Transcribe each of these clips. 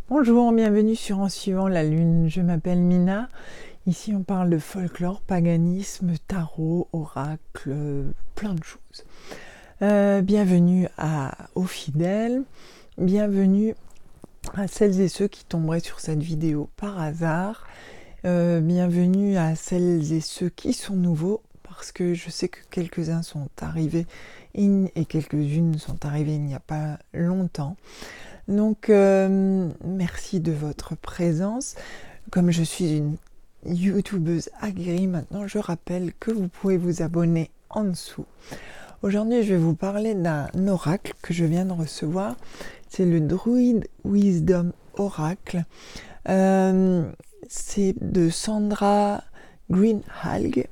Bonjour, bienvenue sur En suivant la lune. Je m'appelle Mina. Ici, on parle de folklore, paganisme, tarot, oracle, plein de choses. Bienvenue aux fidèles. Bienvenue à celles et ceux qui tomberaient sur cette vidéo par hasard. Bienvenue à celles et ceux qui sont nouveaux, parce que je sais que quelques-uns sont arrivés et quelques-unes sont arrivées il n'y a pas longtemps. Donc, merci de votre présence. Comme je suis une youtubeuse aguerrie maintenant, je rappelle que vous pouvez vous abonner en dessous. Aujourd'hui, je vais vous parler d'un oracle que je viens de recevoir. C'est le Druid Wisdom Oracle. C'est de Sandra Greenhalgh.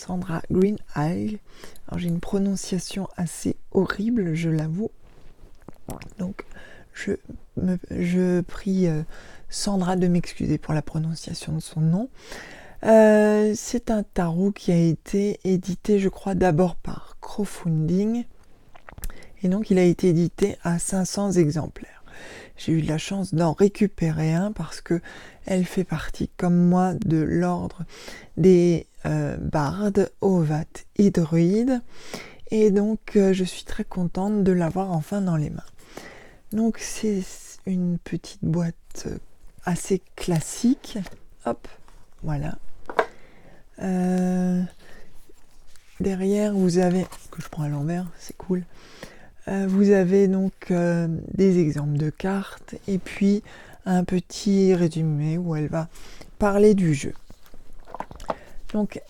Alors, j'ai une prononciation assez horrible, je l'avoue. Donc, je prie Sandra de m'excuser pour la prononciation de son nom. C'est un tarot qui a été édité, je crois, d'abord par Crowdfunding. Et donc, il a été édité à 500 exemplaires. J'ai eu la chance d'en récupérer un parce que elle fait partie, comme moi, de l'ordre des bardes, ovates et druides. Et donc, je suis très contente de l'avoir enfin dans les mains. Donc c'est une petite boîte assez classique. Hop, voilà. Derrière, vous avez, que je prends à l'envers, c'est cool. Vous avez donc des exemples de cartes et puis un petit résumé où elle va parler du jeu. Donc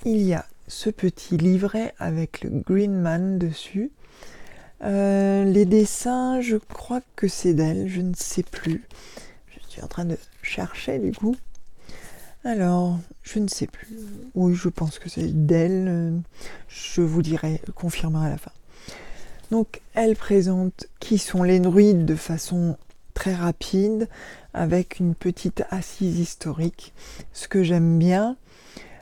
il y a ce petit livret avec le Green Man dessus. Les dessins, je crois que c'est d'elle, je ne sais plus. Je suis en train de chercher du coup. Alors, je ne sais plus. Oui, je pense que c'est d'elle. Je vous dirai, confirmerai à la fin. Donc, elle présente qui sont les druides de façon très rapide, avec une petite assise historique, ce que j'aime bien.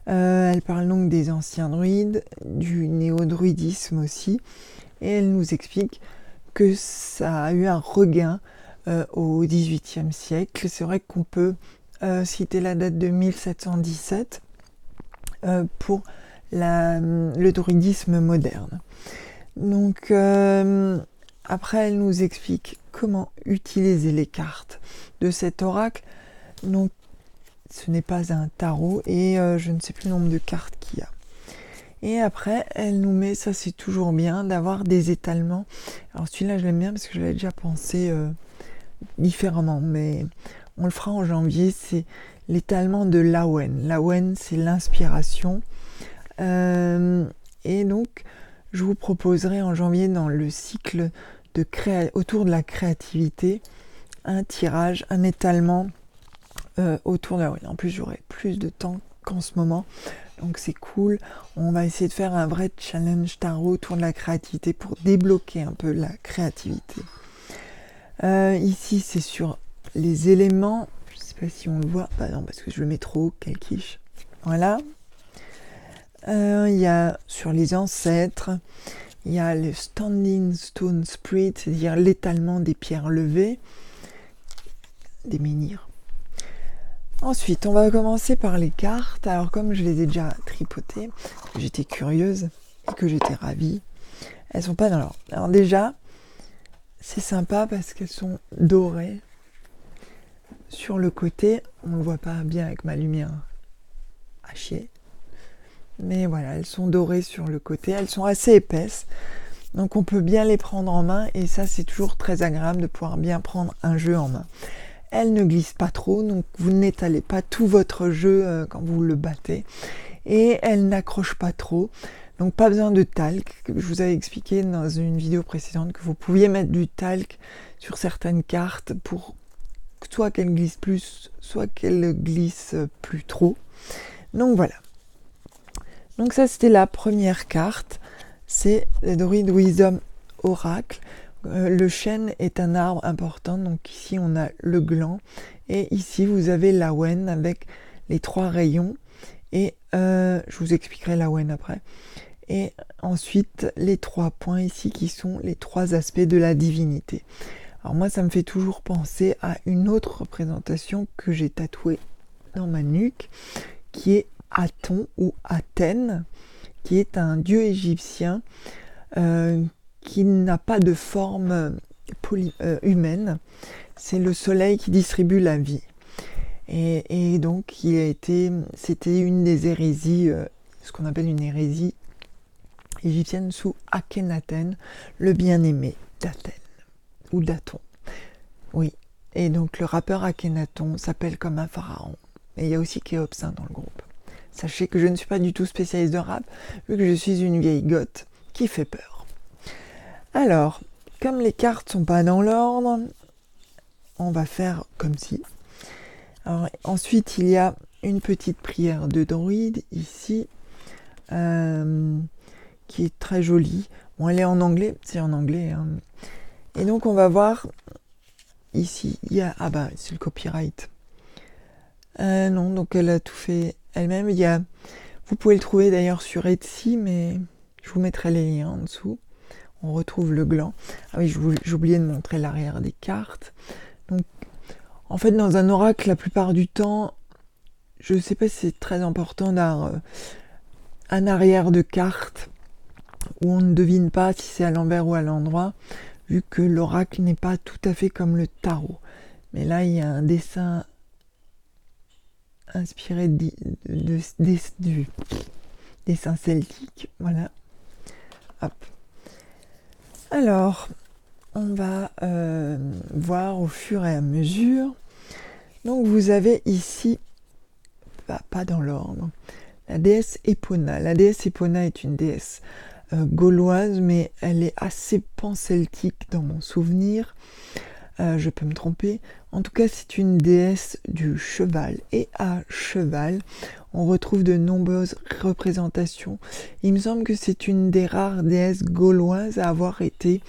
Elle parle donc des anciens druides, du néo-druidisme aussi. Et elle nous explique que ça a eu un regain au XVIIIe siècle. C'est vrai qu'on peut citer la date de 1717 pour le druidisme moderne. Donc après, elle nous explique comment utiliser les cartes de cet oracle. Donc ce n'est pas un tarot et je ne sais plus le nombre de cartes qu'il y a. Et après, elle nous met, ça c'est toujours bien, d'avoir des étalements. Alors celui-là, je l'aime bien parce que je l'avais déjà pensé différemment, mais on le fera en janvier, c'est l'étalement de l'Awen. L'Awen, c'est l'inspiration. Et donc, je vous proposerai en janvier, dans le cycle autour de la créativité, un tirage, un étalement autour de l'Awen. En plus, j'aurai plus de temps qu'en ce moment. Donc c'est cool, on va essayer de faire un vrai challenge tarot autour de la créativité pour débloquer un peu la créativité. Ici c'est sur les éléments, je ne sais pas si on le voit, bah non parce que je le mets trop haut, quel quiche. Voilà. Il y a sur les ancêtres, il y a le Standing Stone Spirit, c'est-à-dire l'étalement des pierres levées, des menhirs. Ensuite, on va commencer par les cartes. Alors, comme je les ai déjà tripotées, j'étais curieuse et que j'étais ravie, elles sont pas dans l'ordre. Alors déjà, c'est sympa parce qu'elles sont dorées. Sur le côté, on ne voit pas bien avec ma lumière à chier. Mais voilà, elles sont dorées sur le côté. Elles sont assez épaisses. Donc, on peut bien les prendre en main. Et ça, c'est toujours très agréable de pouvoir bien prendre un jeu en main. Elle ne glisse pas trop, donc vous n'étalez pas tout votre jeu quand vous le battez. Et elle n'accroche pas trop, donc pas besoin de talc. Je vous avais expliqué dans une vidéo précédente que vous pouviez mettre du talc sur certaines cartes pour soit qu'elle glisse plus, soit qu'elle glisse plus trop. Donc voilà. Donc ça, c'était la première carte. C'est le Druid Wisdom Oracle. Le chêne est un arbre important, donc ici on a le gland et ici vous avez l'Awen avec les 3 rayons et je vous expliquerai l'Awen après. Et ensuite les 3 points ici qui sont les 3 aspects de la divinité. Alors moi, ça me fait toujours penser à une autre représentation que j'ai tatouée dans ma nuque, qui est Aton ou Athènes, qui est un dieu égyptien qui n'a pas de forme humaine. C'est le soleil qui distribue la vie. Et donc, c'était une des hérésies, ce qu'on appelle une hérésie égyptienne sous Akhenaten, le bien-aimé d'Athènes, ou d'Aton. Oui. Et donc, le rappeur Akhenaton s'appelle comme un pharaon. Et il y a aussi Khéops dans le groupe. Sachez que je ne suis pas du tout spécialiste de rap, vu que je suis une vieille goth qui fait peur. Alors, comme les cartes sont pas dans l'ordre, on va faire comme si. Alors, ensuite, il y a une petite prière de druide ici, qui est très jolie. Bon, elle est en anglais, c'est en anglais. Hein. Et donc, on va voir ici, il y a... Ah bah, c'est le copyright. Non, donc elle a tout fait elle-même. Vous pouvez le trouver d'ailleurs sur Etsy, mais je vous mettrai les liens en dessous. On retrouve le gland. Ah oui, j'ai oublié de montrer l'arrière des cartes. Donc, en fait, dans un oracle, la plupart du temps, je ne sais pas si c'est très important d'avoir un arrière de carte où on ne devine pas si c'est à l'envers ou à l'endroit, vu que l'oracle n'est pas tout à fait comme le tarot. Mais là, il y a un dessin inspiré du dessin celtique. Voilà. Hop. Alors, on va voir au fur et à mesure. Donc, vous avez ici, pas dans l'ordre, la déesse Epona. La déesse Epona est une déesse gauloise, mais elle est assez pan-celtique dans mon souvenir. Je peux me tromper. En tout cas, c'est une déesse du cheval. Et à cheval, on retrouve de nombreuses représentations. Il me semble que c'est une des rares déesses gauloises à avoir été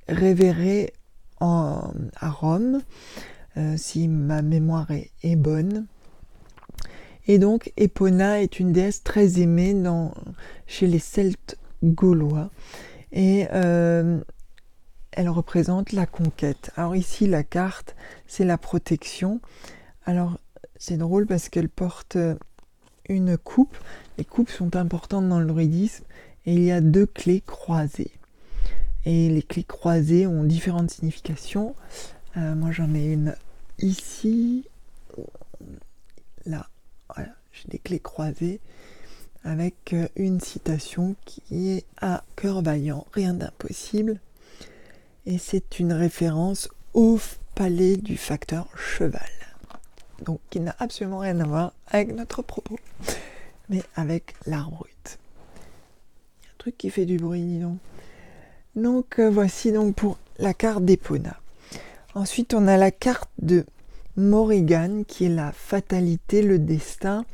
révérée à Rome, si ma mémoire est bonne. Et donc, Epona est une déesse très aimée chez les Celtes gaulois. Et elle représente la conquête. Alors ici, la carte, c'est la protection. Alors, c'est drôle parce qu'elle porte une coupe. Les coupes sont importantes dans le druidisme. Et il y a 2 clés croisées. Et les clés croisées ont différentes significations. Moi, j'en ai une ici. Là, voilà, j'ai des clés croisées avec une citation qui est « à cœur vaillant, rien d'impossible ». Et c'est une référence au palais du facteur cheval. Donc, qui n'a absolument rien à voir avec notre propos, mais avec l'art brut. Il y a un truc qui fait du bruit, dis donc. Donc, voici donc pour la carte d'Epona. Ensuite, on a la carte de Morrigan, qui est la fatalité, le destin.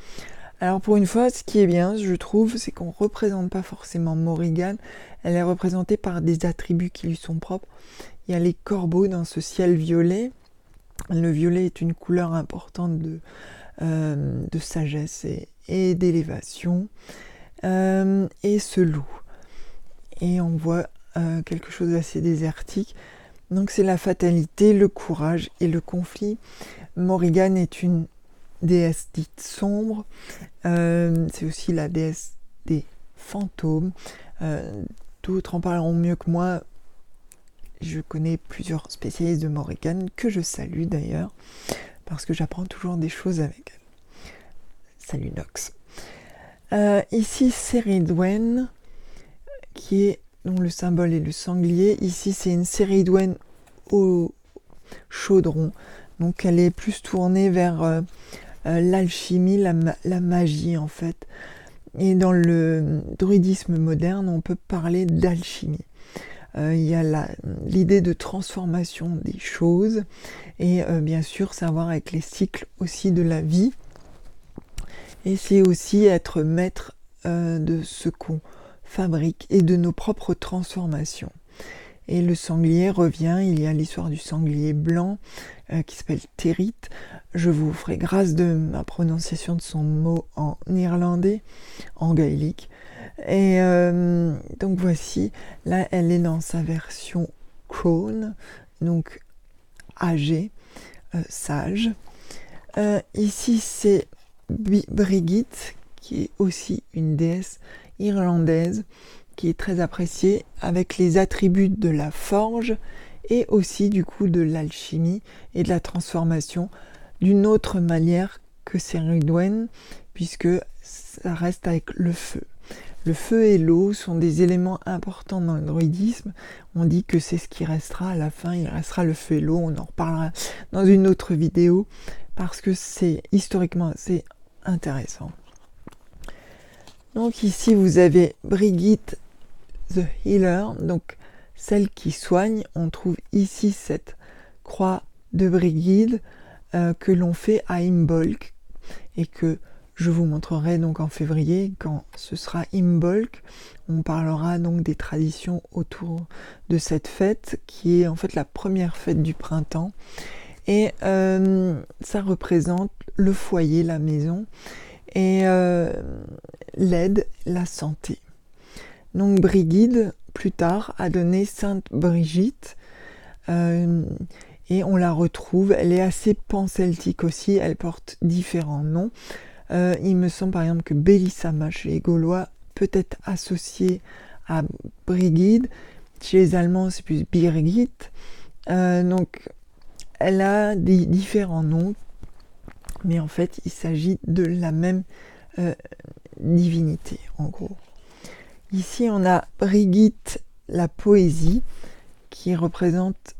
Alors, pour une fois, ce qui est bien, je trouve, c'est qu'on ne représente pas forcément Morrigan. Elle est représentée par des attributs qui lui sont propres. Il y a les corbeaux dans ce ciel violet. Le violet est une couleur importante de sagesse et d'élévation. Et ce loup. Et on voit quelque chose d'assez désertique. Donc c'est la fatalité, le courage et le conflit. Morrigan est une déesse dite sombre. C'est aussi la déesse des fantômes. D'autres en parleront mieux que moi. Je connais plusieurs spécialistes de Morrigan, que je salue d'ailleurs, parce que j'apprends toujours des choses avec elle. Salut Nox. Ici, Céridwen, dont le symbole est le sanglier. Ici, c'est une Céridwen au chaudron. Donc, elle est plus tournée vers l'alchimie, la magie, en fait. Et dans le druidisme moderne, on peut parler d'alchimie. Il y a l'idée de transformation des choses et bien sûr savoir avec les cycles aussi de la vie, et c'est aussi être maître de ce qu'on fabrique et de nos propres transformations. Et le sanglier revient, il y a l'histoire du sanglier blanc qui s'appelle Terit. Je vous ferai grâce de ma prononciation de son mot en irlandais, en gaélique. Et donc voici, là elle est dans sa version crone, donc âgé, sage. Ici, c'est Brigitte, qui est aussi une déesse irlandaise, qui est très appréciée, avec les attributs de la forge et aussi du coup de l'alchimie et de la transformation d'une autre manière que Cerridwen, puisque ça reste avec le feu. Le feu et l'eau sont des éléments importants dans le druidisme. On dit que c'est ce qui restera à la fin, il restera le feu et l'eau. On en reparlera dans une autre vidéo parce que c'est historiquement assez intéressant. Donc ici vous avez Brigitte the Healer, donc celle qui soigne. On trouve ici cette croix de Brigitte que l'on fait à Imbolc et que je vous montrerai donc en février quand ce sera Imbolc. On parlera donc des traditions autour de cette fête qui est en fait la première fête du printemps et ça représente le foyer, la maison et l'aide, la santé. Donc Brigitte plus tard a donné Sainte Brigitte et on la retrouve, elle est assez pan-celtique aussi, elle porte différents noms. Il me semble par exemple que Bélissama chez les Gaulois peut être associé à Brigitte, chez les Allemands c'est plus Birgit, donc elle a des différents noms, mais en fait il s'agit de la même divinité en gros. Ici on a Brigitte la poésie qui représente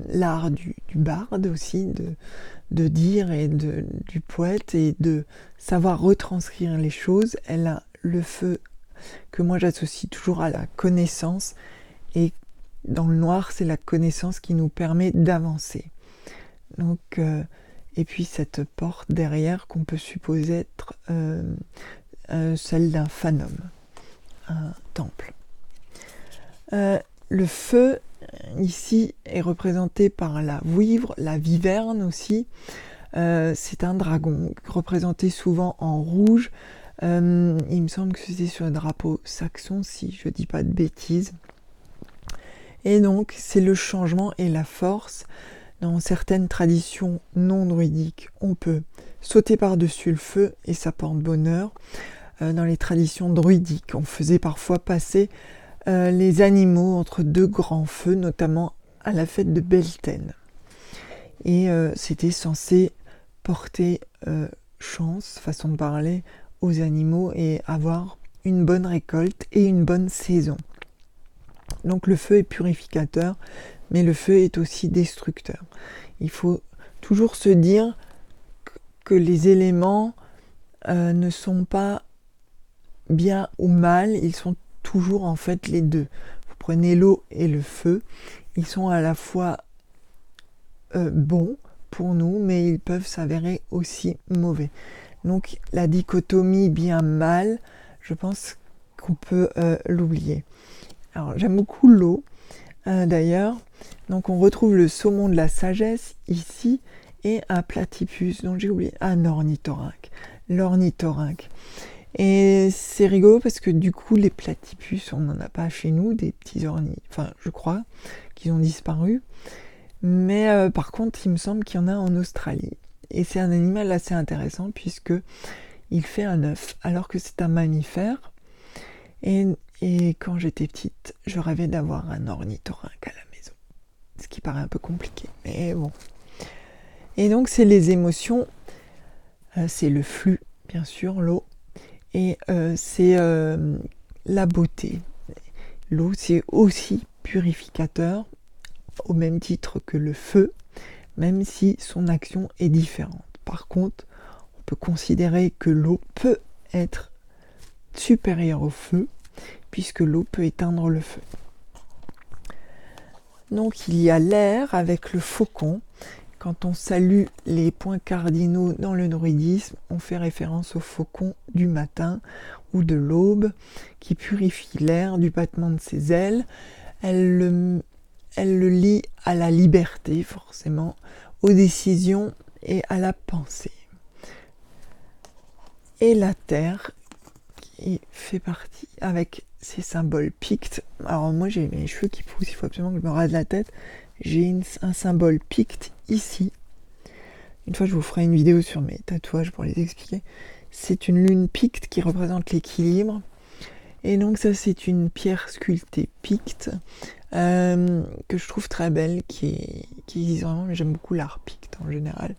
l'art du barde aussi, de dire et du poète et de savoir retranscrire les choses. Elle a le feu que moi j'associe toujours à la connaissance et dans le noir c'est la connaissance qui nous permet d'avancer. Donc et puis cette porte derrière qu'on peut supposer être celle d'un fanum, un temple. Le feu ici est représenté par la vouivre, la viverne aussi. C'est un dragon représenté souvent en rouge. Il me semble que c'était sur le drapeau saxon, si je ne dis pas de bêtises. Et donc, c'est le changement et la force. Dans certaines traditions non druidiques, on peut sauter par-dessus le feu et ça porte bonheur. Dans les traditions druidiques, on faisait parfois passer les animaux entre deux grands feux, notamment à la fête de Beltane. Et c'était censé porter chance, façon de parler, aux animaux et avoir une bonne récolte et une bonne saison. Donc le feu est purificateur, mais le feu est aussi destructeur. Il faut toujours se dire que les éléments ne sont pas bien ou mal, ils sont toujours en fait les deux. Vous prenez l'eau et le feu, ils sont à la fois bons pour nous, mais ils peuvent s'avérer aussi mauvais. Donc la dichotomie bien-mal, je pense qu'on peut l'oublier. Alors j'aime beaucoup l'eau, d'ailleurs. Donc on retrouve le saumon de la sagesse ici et un platypus, dont j'ai oublié, un ornithorynque. L'ornithorynque. Et c'est rigolo parce que du coup les platypus, on n'en a pas chez nous, des petits enfin je crois qu'ils ont disparu. Mais par contre il me semble qu'il y en a en Australie. Et c'est un animal assez intéressant puisque il fait un œuf alors que c'est un mammifère. Et quand j'étais petite, je rêvais d'avoir un ornithorynque à la maison. Ce qui paraît un peu compliqué, mais bon. Et donc c'est les émotions, c'est le flux, bien sûr, l'eau. Et c'est la beauté. L'eau, c'est aussi purificateur, au même titre que le feu, même si son action est différente. Par contre, on peut considérer que l'eau peut être supérieure au feu, puisque l'eau peut éteindre le feu. Donc il y a l'air avec le faucon. Quand on salue les points cardinaux dans le druidisme, on fait référence au faucon du matin ou de l'aube qui purifie l'air du battement de ses ailes. Elle le lie à la liberté, forcément, aux décisions et à la pensée. Et la terre qui fait partie avec ces symboles pictes. Alors moi j'ai mes cheveux qui poussent, il faut absolument que je me rase la tête. J'ai un symbole picte ici. Une fois je vous ferai une vidéo sur mes tatouages pour les expliquer. C'est une lune picte qui représente l'équilibre. Et donc ça c'est une pierre sculptée picte que je trouve très belle, qui existe vraiment, mais j'aime beaucoup l'art picte en général.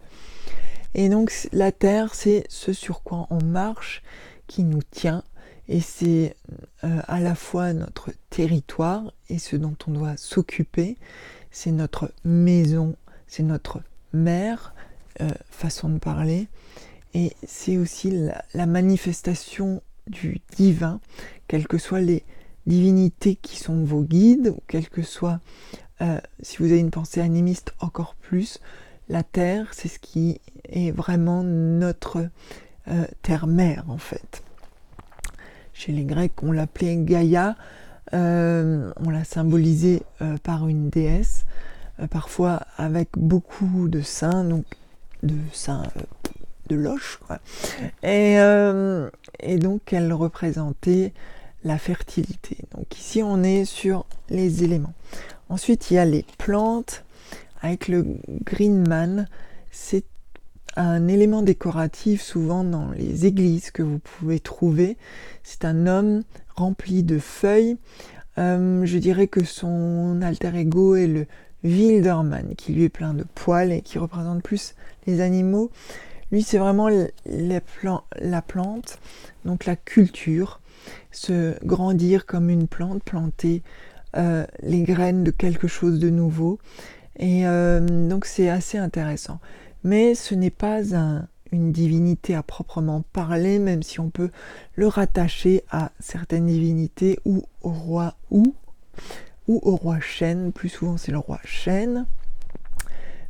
Et donc la terre, c'est ce sur quoi on marche, qui nous tient, et c'est à la fois notre territoire et ce dont on doit s'occuper. C'est notre maison, c'est notre mère, façon de parler, et c'est aussi la manifestation du divin, quelles que soient les divinités qui sont vos guides, ou quelles que soient, si vous avez une pensée animiste encore plus, la terre, c'est ce qui est vraiment notre terre-mère en fait. Chez les Grecs, on l'appelait Gaïa, on l'a symbolisée par une déesse, parfois avec beaucoup de seins, donc de seins de loches, quoi. Et donc elle représentait la fertilité. Donc ici on est sur les éléments. Ensuite il y a les plantes avec le Green Man. C'est un élément décoratif souvent dans les églises que vous pouvez trouver. C'est un homme rempli de feuilles. Je dirais que son alter ego est le Wilderman, qui lui est plein de poils et qui représente plus les animaux. Lui, c'est vraiment la plante, donc la culture, se grandir comme une plante, planter les graines de quelque chose de nouveau. Et donc c'est assez intéressant. Mais ce n'est pas une divinité à proprement parler, même si on peut le rattacher à certaines divinités ou au roi au roi chêne. Plus souvent c'est le roi chêne.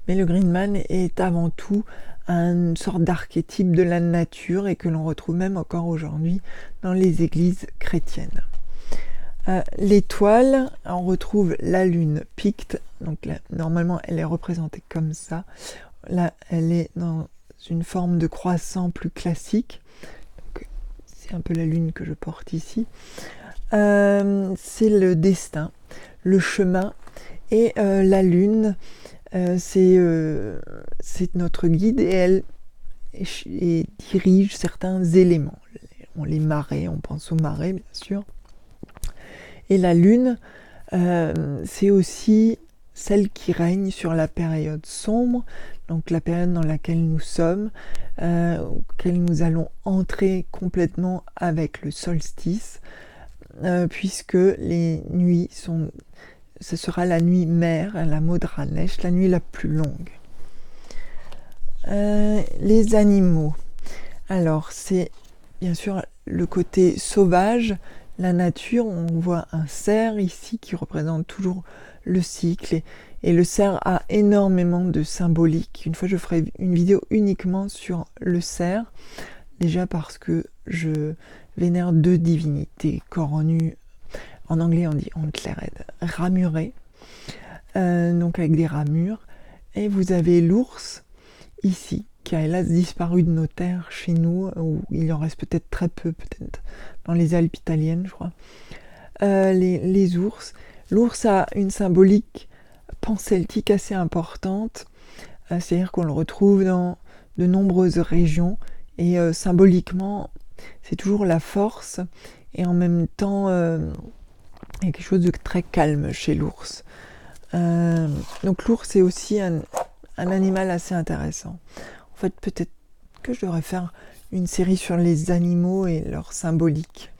Mais le Green Man est avant tout une sorte d'archétype de la nature et que l'on retrouve même encore aujourd'hui dans les églises chrétiennes. L'étoile, on retrouve la lune picte, donc là, normalement elle est représentée comme ça. Là elle est dans une forme de croissant plus classique, donc, c'est un peu la lune que je porte ici. C'est le destin, le chemin, et la lune, c'est notre guide et elle dirige certains éléments. Les marées, on pense aux marées bien sûr. Et la lune, c'est aussi celle qui règne sur la période sombre, donc la période dans laquelle nous sommes, auquel nous allons entrer complètement avec le solstice, puisque les nuits ce sera la nuit mère, la Modranesh, la nuit la plus longue. Les animaux. Alors, c'est bien sûr le côté sauvage, la nature. On voit un cerf ici qui représente toujours le cycle. Et le cerf a énormément de symbolique. Une fois, je ferai une vidéo uniquement sur le cerf. Déjà parce que je vénère deux divinités, corps nu. En anglais, on dit antlered, ramuré, donc avec des ramures. Et vous avez l'ours, ici, qui a hélas disparu de nos terres chez nous, où il en reste peut-être très peu, peut-être dans les Alpes italiennes, je crois. Les ours. L'ours a une symbolique panceltique assez importante, c'est-à-dire qu'on le retrouve dans de nombreuses régions, et symboliquement, c'est toujours la force, et en même temps, il y a quelque chose de très calme chez l'ours. Donc l'ours est aussi un animal assez intéressant. En fait, peut-être que je devrais faire une série sur les animaux et leur symbolique.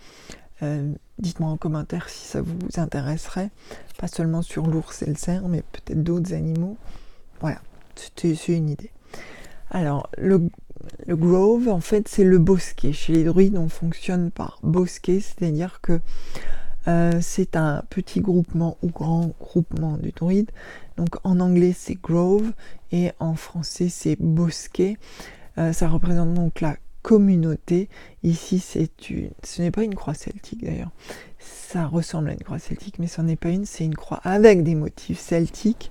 Dites-moi en commentaire si ça vous intéresserait. Pas seulement sur l'ours et le cerf, mais peut-être d'autres animaux. Voilà, c'est une idée. Alors, le grove, en fait, c'est le bosquet. Chez les druides, on fonctionne par bosquet, c'est-à-dire que c'est un petit groupement ou grand groupement du druide. Donc en anglais c'est grove et en français c'est bosquet. Ça représente donc la communauté. Ici ce n'est pas une croix celtique d'ailleurs. Ça ressemble à une croix celtique mais ce n'est pas une, c'est une croix avec des motifs celtiques.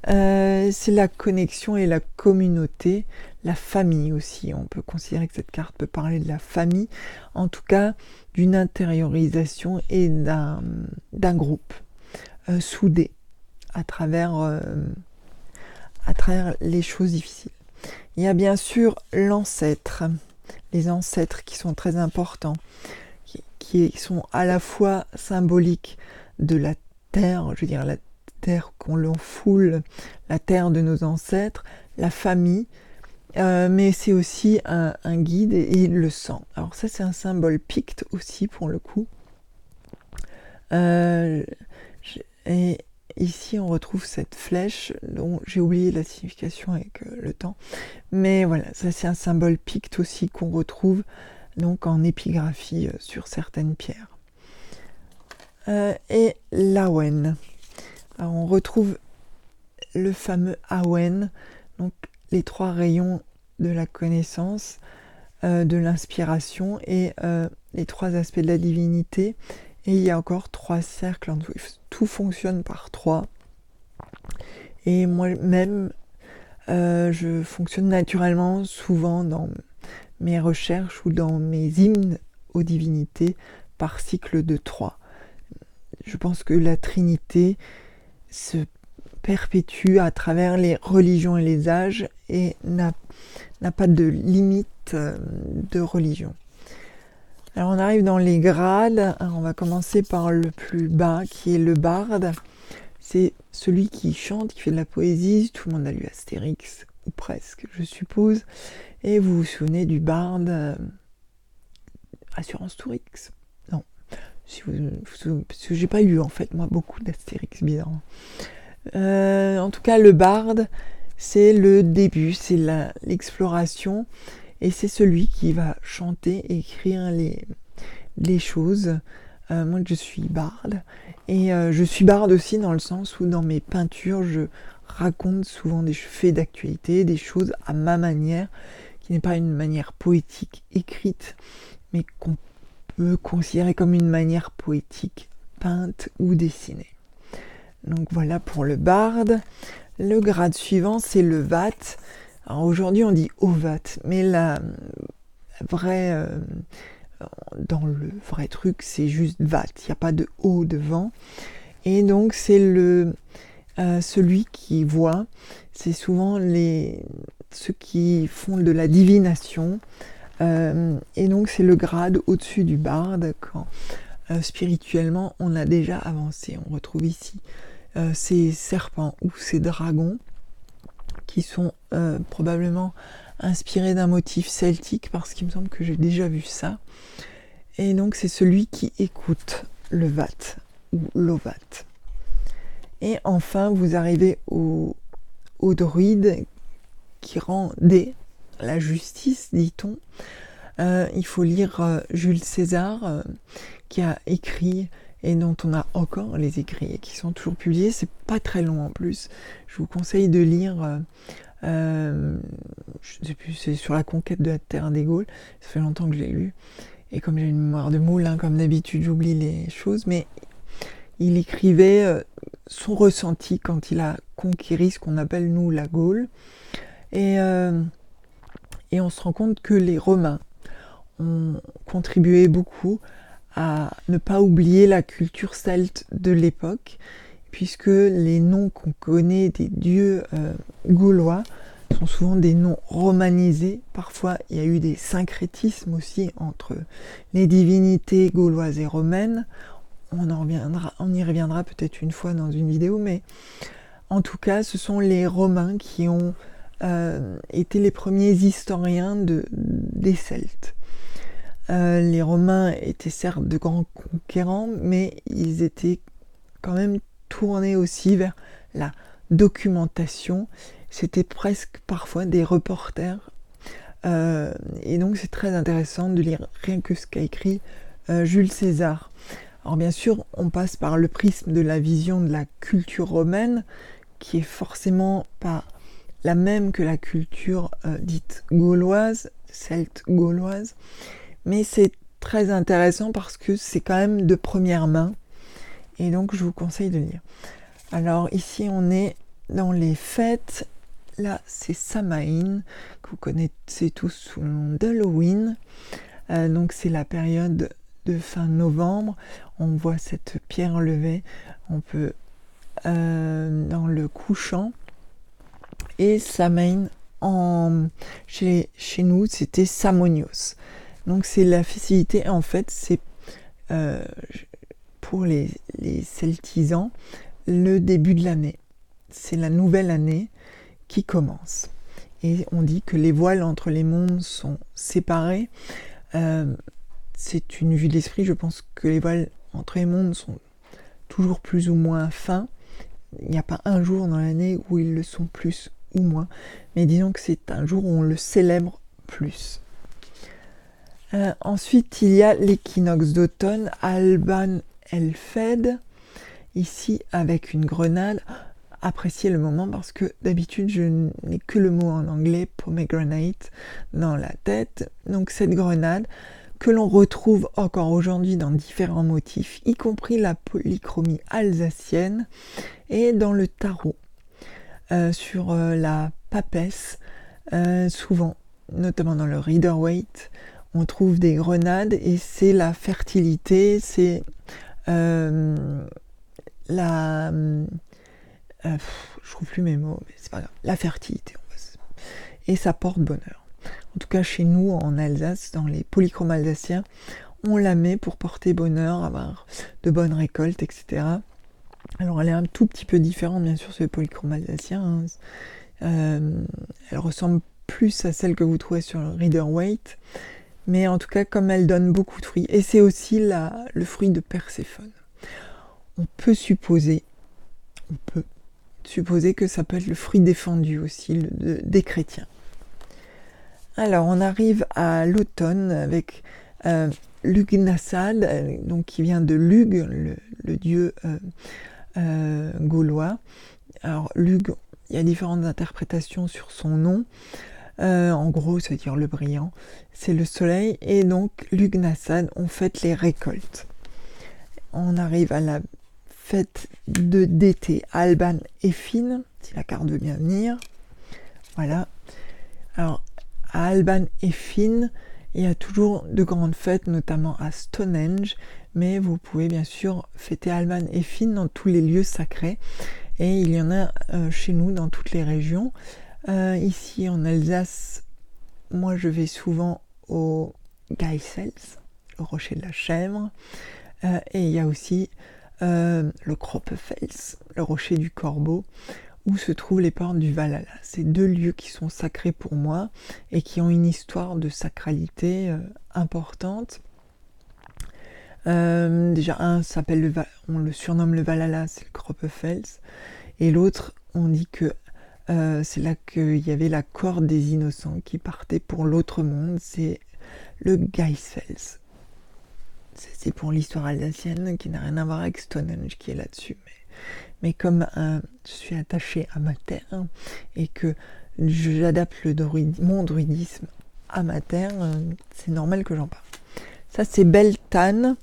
C'est la connexion et la communauté, la famille aussi. On peut considérer que cette carte peut parler de la famille, en tout cas d'une intériorisation et d'un groupe soudé à travers les choses difficiles. Il y a bien sûr l'ancêtre, les ancêtres qui sont très importants, qui sont à la fois symboliques de la terre, je veux dire la terre qu'on l'on foule, la terre de nos ancêtres, la famille, mais c'est aussi un guide et le sang. Alors ça c'est un symbole picte aussi pour le coup. Et ici on retrouve cette flèche dont j'ai oublié la signification avec le temps. Mais voilà, ça c'est un symbole picte aussi qu'on retrouve donc en épigraphie sur certaines pierres. Et l'Awen. Alors on retrouve le fameux Awen, donc les 3 rayons de la connaissance, de l'inspiration et les 3 aspects de la divinité. Et il y a encore 3 cercles en dessous. Tout fonctionne par 3. Et moi-même, je fonctionne naturellement souvent dans mes recherches ou dans mes hymnes aux divinités par cycle de 3. Je pense que la Trinité se perpétue à travers les religions et les âges et n'a pas de limite de religion. Alors on arrive dans les grades. Alors, on va commencer par le plus bas qui est le barde. C'est celui qui chante, qui fait de la poésie. Tout le monde a lu Astérix, ou presque je suppose. Et vous vous souvenez du barde Assurance Tourix? Non, parce que j'ai pas lu en fait moi beaucoup d'Astérix bizarrement. En tout cas le barde c'est le début, c'est l'exploration et c'est celui qui va chanter, écrire les choses. Moi je suis barde et je suis barde aussi dans le sens où dans mes peintures je raconte souvent des faits d'actualité, des choses à ma manière, qui n'est pas une manière poétique écrite, mais qu'on peut considérer comme une manière poétique peinte ou dessinée. Donc voilà pour le barde. Le grade suivant, c'est le vat. Alors aujourd'hui, on ditovat, mais la vraie, dans le vrai truc, c'est juste vat. Il n'y a pas de o devant. Et donc c'est celui qui voit. C'est souvent ceux qui font de la divination. Et donc c'est le grade au-dessus du barde quand spirituellement on a déjà avancé. On retrouve ici ces serpents ou ces dragons qui sont probablement inspirés d'un motif celtique parce qu'il me semble que j'ai déjà vu ça. Et donc c'est celui qui écoute le vat ou l'ovat. Et enfin vous arrivez au druide qui rend la justice, dit-on. Il faut lire Jules César qui a écrit et dont on a encore les écrits et qui sont toujours publiés. C'est pas très long en plus. Je vous conseille de lire, je sais plus, c'est sur la conquête de la terre des Gaules. Ça fait longtemps que je l'ai lu. Et comme j'ai une mémoire de moule, comme d'habitude, j'oublie les choses. Mais il écrivait son ressenti quand il a conquéri ce qu'on appelle, nous, la Gaule. Et on se rend compte que les Romains ont contribué beaucoup à ne pas oublier la culture celte de l'époque, puisque les noms qu'on connaît des dieux gaulois sont souvent des noms romanisés. Parfois, il y a eu des syncrétismes aussi entre les divinités gauloises et romaines. On y reviendra peut-être une fois dans une vidéo, mais en tout cas, ce sont les Romains qui ont été les premiers historiens des Celtes. Les Romains étaient certes de grands conquérants, mais ils étaient quand même tournés aussi vers la documentation. C'était presque parfois des reporters. Et donc c'est très intéressant de lire rien que ce qu'a écrit Jules César. Alors bien sûr, on passe par le prisme de la vision de la culture romaine, qui est forcément pas la même que la culture dite gauloise, celte gauloise. Mais c'est très intéressant parce que c'est quand même de première main. Et donc je vous conseille de lire. Alors ici on est dans les fêtes, là c'est Samhain, que vous connaissez tous sous le nom d'Halloween. Donc c'est la période de fin novembre. On voit cette pierre levée, on peut dans le couchant. Et Samhain, chez nous, c'était Samonios. Donc c'est la festivité, en fait, c'est pour les celtisans, le début de l'année. C'est la nouvelle année qui commence. Et on dit que les voiles entre les mondes sont séparés. C'est une vue d'esprit, je pense que les voiles entre les mondes sont toujours plus ou moins fins. Il n'y a pas un jour dans l'année où ils le sont plus ou moins, mais disons que c'est un jour où on le célèbre plus. Ensuite, il y a l'équinoxe d'automne, Alban Elfed, ici avec une grenade. Appréciez le moment parce que d'habitude je n'ai que le mot en anglais, pomegranate, dans la tête. Donc cette grenade que l'on retrouve encore aujourd'hui dans différents motifs, y compris la polychromie alsacienne et dans le tarot. Sur la papesse, souvent, notamment dans le Rider-Waite, on trouve des grenades et c'est la fertilité, c'est je trouve plus mes mots, mais c'est pas grave, la fertilité, et ça porte bonheur. En tout cas, chez nous, en Alsace, dans les polychromes alsaciens, on la met pour porter bonheur, avoir de bonnes récoltes, etc. Alors, elle est un tout petit peu différente, bien sûr, sur les polychromes alsaciens. Elle ressemble plus à celle que vous trouvez sur le Rider-Waite, mais en tout cas, comme elle donne beaucoup de fruits, et c'est aussi le fruit de Perséphone. On peut supposer que ça peut être le fruit défendu aussi des chrétiens. Alors, on arrive à l'automne avec Lughnasadh, donc qui vient de Lugh, le dieu gaulois. Alors, Lugh, il y a différentes interprétations sur son nom. En gros, ça veut dire le brillant. C'est le soleil. Et donc, Lughnasadh, on fête les récoltes. On arrive à la fête d'été, Alban Effin, si la carte veut bien venir. Voilà. Alors, à Alban Effin, il y a toujours de grandes fêtes, notamment à Stonehenge, mais vous pouvez bien sûr fêter Alban Effin dans tous les lieux sacrés, et il y en a chez nous dans toutes les régions. Ici en Alsace, moi je vais souvent au Geissels, le rocher de la chèvre, et il y a aussi le Kroppefels, le rocher du corbeau, où se trouvent les portes du Valhalla. C'est deux lieux qui sont sacrés pour moi et qui ont une histoire de sacralité importante. Déjà un s'appelle on le surnomme le Valhalla, c'est le Kroppefels, et l'autre on dit que c'est là qu'il y avait la corde des innocents qui partait pour l'autre monde, c'est le Geissels. C'est pour l'histoire alsacienne qui n'a rien à voir avec Stonehenge qui est là-dessus, mais comme je suis attachée à ma terre et que j'adapte mon druidisme à ma terre, c'est normal que j'en parle. Ça c'est Beltane,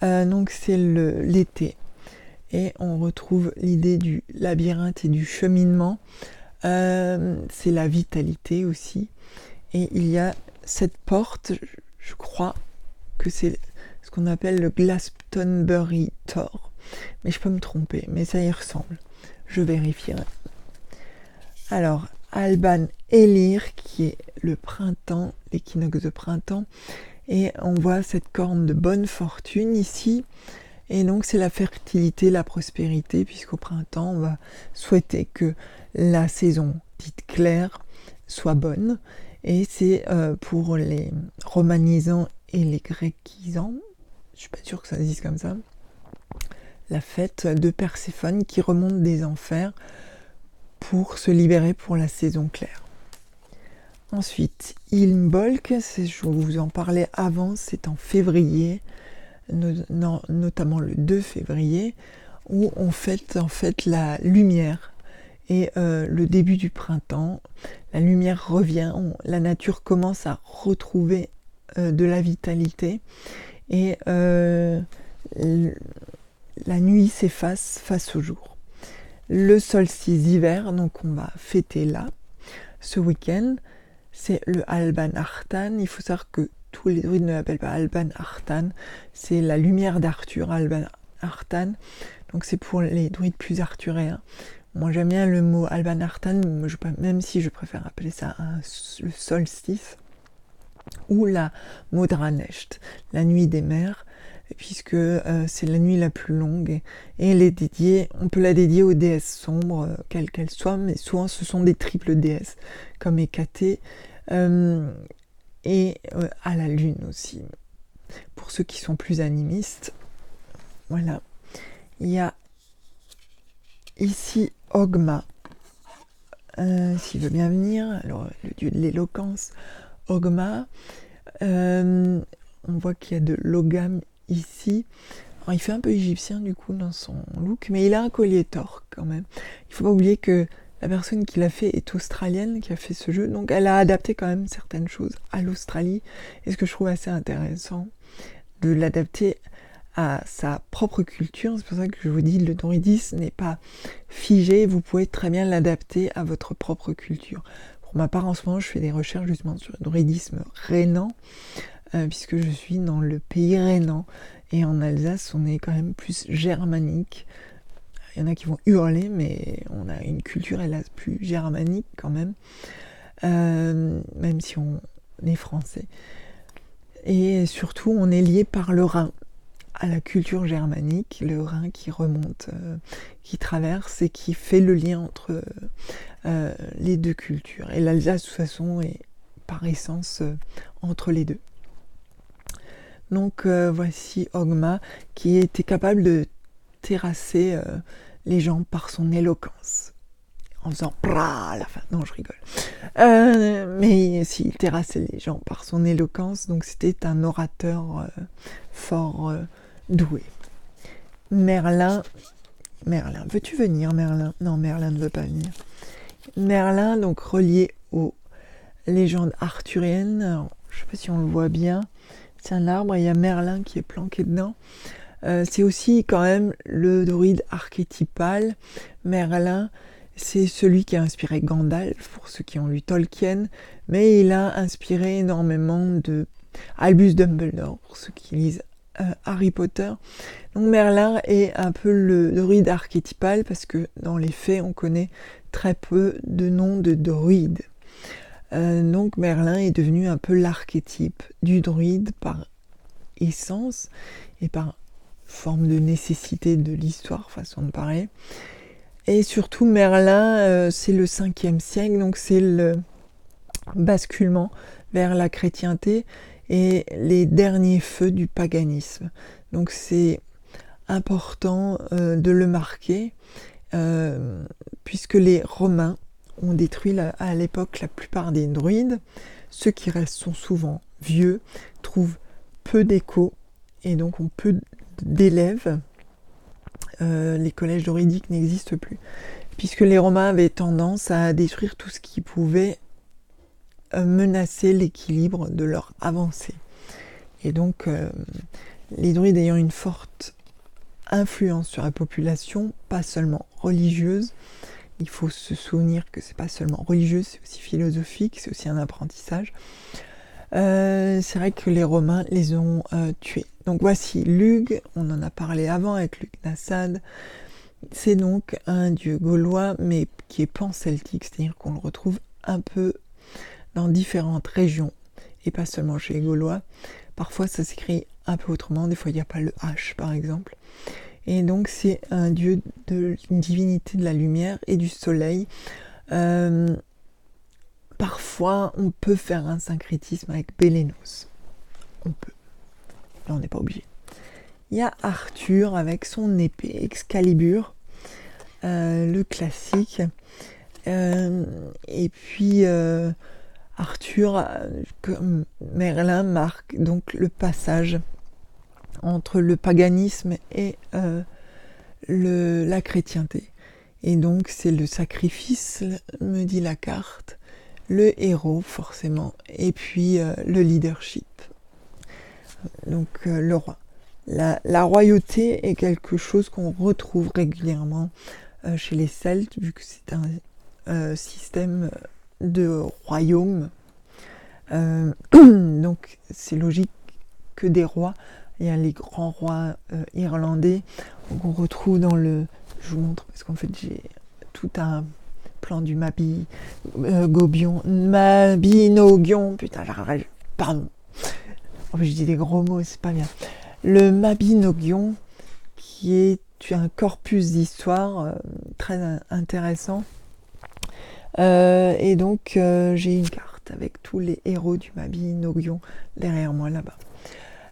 donc c'est l'été. Et on retrouve l'idée du labyrinthe et du cheminement. C'est la vitalité aussi. Et il y a cette porte, je crois que c'est ce qu'on appelle le Glastonbury Tor. Mais je peux me tromper, mais ça y ressemble. Je vérifierai. Alors, Alban Elir, qui est le printemps, l'équinoxe de printemps, et on voit cette corne de bonne fortune ici, et donc c'est la fertilité, la prospérité, puisqu'au printemps, on va souhaiter que la saison dite claire soit bonne, et c'est pour les romanisants et les gréquisants, je suis pas sûre que ça se dise comme ça, la fête de Perséphone qui remonte des enfers pour se libérer pour la saison claire. Ensuite, Imbolc, je vous en parlais avant, c'est en février, notamment le 2 février, où on fête en fait la lumière et le début du printemps. La lumière revient, la nature commence à retrouver de la vitalité et la nuit s'efface face au jour. le solstice d'hiver, donc on va fêter là, ce week-end. C'est le Alban Artan. Il faut savoir que tous les druides ne l'appellent pas Alban Artan. C'est la lumière d'Arthur, Alban Artan. Donc c'est pour les druides plus arthuréens. Moi j'aime bien le mot Alban Artan, même si je préfère appeler ça le solstice. Ou la Modranecht, la nuit des mers, puisque c'est la nuit la plus longue et elle est dédiée, on peut la dédier aux déesses sombres, quelles qu'elles soient, mais souvent ce sont des triples déesses, comme Hécaté, et à la lune aussi. Pour ceux qui sont plus animistes, voilà. Il y a ici Ogma, s'il veut bien venir, alors le dieu de l'éloquence, Ogma. On voit qu'il y a de l'ogam ici. Alors, il fait un peu égyptien du coup dans son look, mais il a un collier torque quand même. Il faut pas oublier que la personne qui l'a fait est australienne, qui a fait ce jeu, donc elle a adapté quand même certaines choses à l'Australie. Et ce que je trouve assez intéressant, de l'adapter à sa propre culture. C'est pour ça que je vous dis, le druidisme n'est pas figé, vous pouvez très bien l'adapter à votre propre culture. Pour ma part, en ce moment, je fais des recherches justement sur le druidisme rhénan, puisque je suis dans le pays rhénan. Et en Alsace, on est quand même plus germanique. Il y en a qui vont hurler, mais on a une culture, hélas, plus germanique quand même, même si on est français. Et surtout, on est lié par le Rhin à la culture germanique, le Rhin qui remonte, qui traverse et qui fait le lien entre les deux cultures. Et l'Alsace, de toute façon, est par essence entre les deux. Donc voici Ogma qui était capable de terrasser les gens par son éloquence. En faisant pra à la fin. Non, je rigole. Mais s'il terrassait les gens par son éloquence, donc c'était un orateur fort doué. Merlin, veux-tu venir, Merlin? Non, Merlin ne veut pas venir. Merlin, donc relié aux légendes arthuriennes. Alors, je ne sais pas si on le voit bien. C'est un arbre et il y a Merlin qui est planqué dedans. C'est aussi quand même le druide archétypal. Merlin, c'est celui qui a inspiré Gandalf, pour ceux qui ont lu Tolkien, mais il a inspiré énormément de Albus Dumbledore, pour ceux qui lisent Harry Potter. Donc Merlin est un peu le druide archétypal, parce que dans les faits, on connaît très peu de noms de druides. Donc Merlin est devenu un peu l'archétype du druide par essence et par forme de nécessité de l'histoire, façon de parler. Et surtout Merlin, c'est le 5e siècle, donc c'est le basculement vers la chrétienté et les derniers feux du paganisme. Donc c'est important de le marquer, puisque les Romains ont détruit à l'époque la plupart des druides. Ceux qui restent sont souvent vieux, trouvent peu d'écho et donc ont peu d'élèves. Les collèges druidiques n'existent plus, puisque les Romains avaient tendance à détruire tout ce qui pouvait menacer l'équilibre de leur avancée. Et donc, les druides ayant une forte influence sur la population, pas seulement religieuse, il faut se souvenir que c'est pas seulement religieux, c'est aussi philosophique, c'est aussi un apprentissage. C'est vrai que les Romains les ont tués. Donc voici Lugh, on en a parlé avant avec Lugh Nassad. C'est donc un dieu gaulois, mais qui est pan-celtique, c'est-à-dire qu'on le retrouve un peu dans différentes régions, et pas seulement chez les Gaulois. Parfois ça s'écrit un peu autrement, des fois il n'y a pas le H par exemple. Et donc c'est un dieu une divinité de la lumière et du soleil. Parfois on peut faire un syncrétisme avec Bélénos. On peut. Là on n'est pas obligé. Il y a Arthur avec son épée Excalibur, le classique. Et puis Arthur, comme Merlin, marque donc le passage entre le paganisme et la chrétienté. Et donc c'est le sacrifice, me dit la carte, le héros forcément, et puis le leadership. Donc le roi. La royauté est quelque chose qu'on retrouve régulièrement chez les Celtes, vu que c'est un système de royaume. Donc c'est logique que des rois, il y a les grands rois irlandais, donc on retrouve dans le... Je vous montre, parce qu'en fait j'ai tout un plan du Mabinogion, putain j'arrête, pardon. En fait je dis des gros mots, c'est pas bien. Le Mabinogion, qui est un corpus d'histoire très intéressant. Et donc j'ai une carte avec tous les héros du Mabinogion derrière moi là-bas.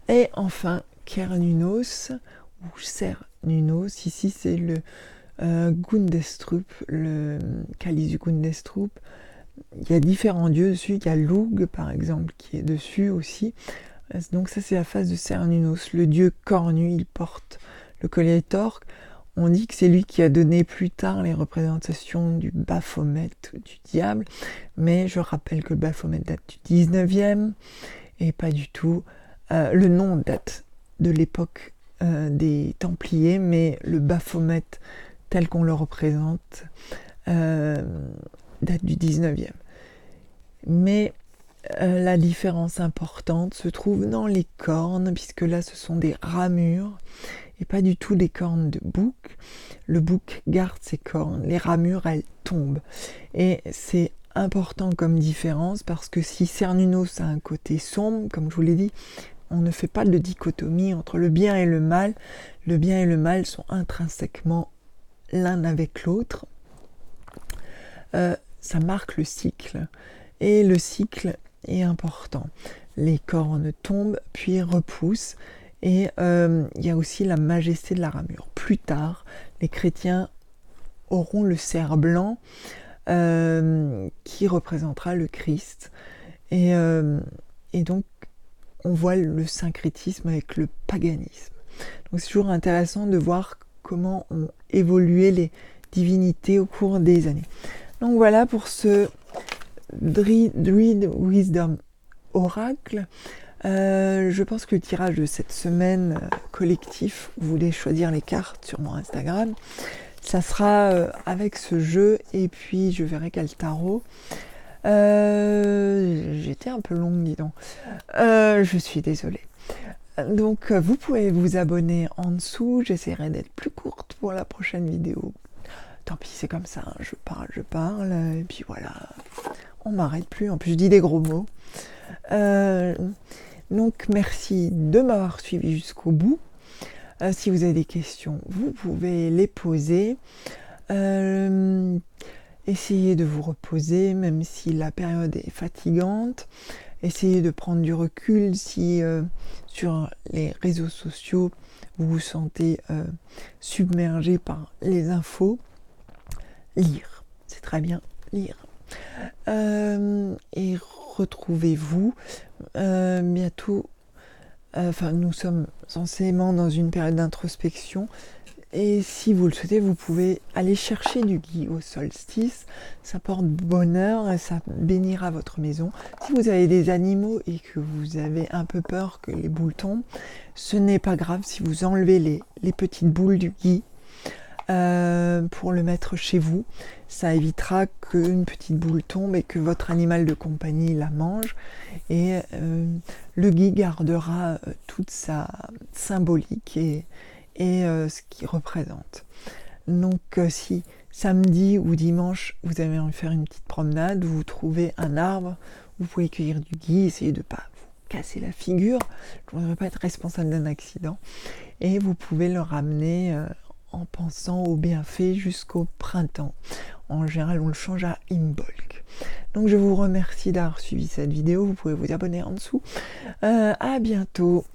Et enfin Cernunnos ou Cernunnos, ici c'est le Gundestrup, le calice du Gundestrup. Il y a différents dieux dessus, il y a Lugh par exemple qui est dessus aussi. Donc ça c'est la face de Cernunnos, le dieu cornu, il porte le collier d'Orc. On dit que c'est lui qui a donné plus tard les représentations du Baphomet, du diable, mais je rappelle que le Baphomet date du 19e, et pas du tout. Le nom date de l'époque des Templiers, mais le Baphomet tel qu'on le représente date du 19e. Mais la différence importante se trouve dans les cornes, puisque là ce sont des ramures, et pas du tout des cornes de bouc. Le bouc garde ses cornes, les ramures elles tombent. Et c'est important comme différence parce que si Cernunnos a un côté sombre, comme je vous l'ai dit, on ne fait pas de dichotomie entre le bien et le mal. Le bien et le mal sont intrinsèquement l'un avec l'autre. Ça marque le cycle. Et le cycle est important. Les cornes tombent puis repoussent. Et il y a aussi la majesté de la ramure. Plus tard, les chrétiens auront le cerf blanc qui représentera le Christ. Et donc, on voit le syncrétisme avec le paganisme. Donc c'est toujours intéressant de voir comment ont évolué les divinités au cours des années. Donc voilà pour ce Druid Wisdom Oracle. Je pense que le tirage de cette semaine collectif, vous voulez choisir les cartes sur mon Instagram, ça sera avec ce jeu et puis je verrai quel tarot. J'étais un peu longue, dis donc. Je suis désolée. Donc vous pouvez vous abonner en dessous, j'essaierai d'être plus courte pour la prochaine vidéo. Tant pis, c'est comme ça, hein. Je parle, et puis voilà, on m'arrête plus, en plus je dis des gros mots. Donc merci de m'avoir suivi jusqu'au bout. Si vous avez des questions, vous pouvez les poser. Essayez de vous reposer, même si la période est fatigante. Essayez de prendre du recul si sur les réseaux sociaux vous vous sentez submergé par les infos. Lire, c'est très bien, lire. Et retrouvez-vous bientôt. Nous sommes censément dans une période d'introspection. Et si vous le souhaitez, vous pouvez aller chercher du gui au solstice. Ça porte bonheur et ça bénira votre maison. Si vous avez des animaux et que vous avez un peu peur que les boules tombent, ce n'est pas grave si vous enlevez les petites boules du gui pour le mettre chez vous. Ça évitera qu'une petite boule tombe et que votre animal de compagnie la mange. Et le gui gardera toute sa symbolique et ce qu'il représente. Donc si samedi ou dimanche vous avez envie de faire une petite promenade, vous trouvez un arbre, vous pouvez cueillir du gui, essayez de ne pas vous casser la figure, je ne voudrais pas être responsable d'un accident, et vous pouvez le ramener en pensant au bienfait jusqu'au printemps. En général on le change à Imbolc. Donc je vous remercie d'avoir suivi cette vidéo, vous pouvez vous abonner en dessous. À bientôt.